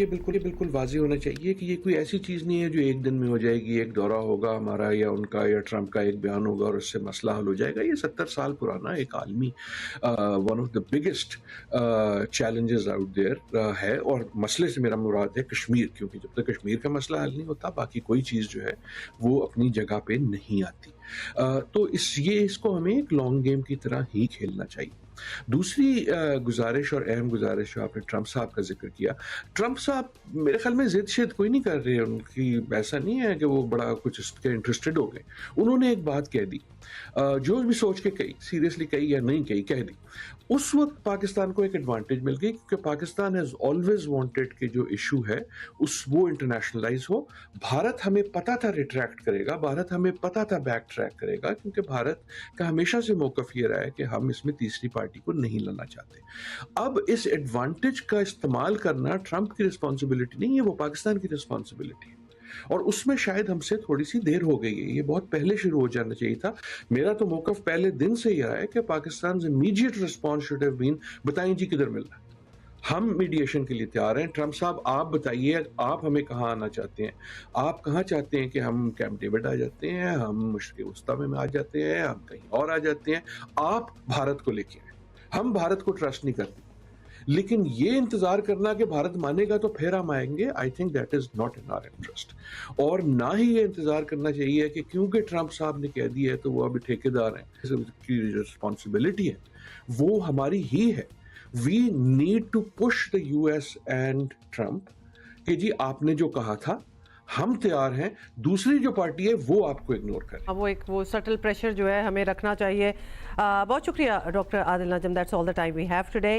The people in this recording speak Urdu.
یہ بالکل واضح ہونا چاہیے کہ یہ کوئی ایسی چیز نہیں ہے جو ایک دن میں ہو جائے گی. ایک دورہ ہوگا ہمارا یا ان کا یا ٹرمپ کا ایک بیان ہوگا اور اس سے مسئلہ حل ہو جائے گا. یہ 70 سال پرانا ایک عالمی one of the biggest challenges out there ہے. اور مسئلے سے میرا مراد ہے کشمیر، کیونکہ جب تک کشمیر کا مسئلہ حل نہیں ہوتا باقی کوئی چیز جو ہے وہ اپنی جگہ پہ نہیں آتی. تو اس کو ہمیں ایک لانگ گیم کی طرح ہی کھیلنا چاہیے. دوسری گزارش اور اہم گزارش جو آپ نے ٹرمپ صاحب کا ذکر کیا، ٹرمپ صاحب میرے خیال میں ضد شد کوئی نہیں کر رہے. ان کی ایسا نہیں ہے کہ وہ بڑا کچھ اس کے انٹرسٹڈ ہو گئے. انہوں نے ایک بات کہہ دی، جو بھی سوچ کے کہی، سیریسلی کہی یا نہیں کہی، کہہ دی. اس وقت پاکستان کو ایک ایڈوانٹیج مل گئی کیونکہ پاکستان ہیز آلویز وانٹیڈ کہ جو ایشو ہے وہ انٹرنیشنلائز ہو. بھارت ہمیں پتا تھا ریٹریکٹ کرے گا، بھارت ہمیں پتا تھا بیک ٹریک کرے گا، کیونکہ بھارت کا ہمیشہ سے موقف یہ رہا ہے کہ ہم اس میں تیسری پارٹی کو نہیں لانا چاہتے. اب اس ایڈوانٹیج کا استعمال کرنا ٹرمپ کی رسپانسبلٹی نہیں ہے، وہ پاکستان کی رسپانسبلٹی ہے. اور اس میں شاید ہم سے تھوڑی سی دیر ہو گئی ہے. یہ بہت پہلے شروع ہو جانا چاہیے تھا. میرا تو موقف پہلے دن سے یہ ہے کہ Pakistan immediate response should have been بتائیں جی کدھر مل رہا ہے، ہم میڈیشن کے لیے تیار ہیں. ٹرمپ صاحب آپ بتائیے آپ ہمیں کہاں آنا چاہتے ہیں، آپ کہاں چاہتے ہیں کہ ہم کیمپ ڈیوڈ آ جاتے ہیں، ہم مشرق وسطیٰ میں آ جاتے ہیں، ہم کہیں اور آ جاتے ہیں. آپ بھارت کو لے کے آئیں. ہم بھارت کو ٹرسٹ نہیں کرتے، لیکن یہ انتظار کرنا کہ بھارت مانے گا تو پھر ہم آئیں گے، I think that is not in our interest. اور نہ ہی یہ انتظار کرنا چاہیے کہ کیونکہ ٹرمپ صاحب نے کہہ دیا ہے تو وہ ابھی ٹھیکیدار ہیں. کی رسپانسبلٹی ہے وہ ہماری ہی ہے. We need to push the U S and Trump کہ جی آپ نے جو کہا تھا ہم تیار ہیں، دوسری جو پارٹی ہے وہ آپ کو اگنور کرے. وہ سٹل پریشر جو ہے ہمیں رکھنا چاہیے. بہت شکریہ doctor Adil Najam. That's all the time we have today.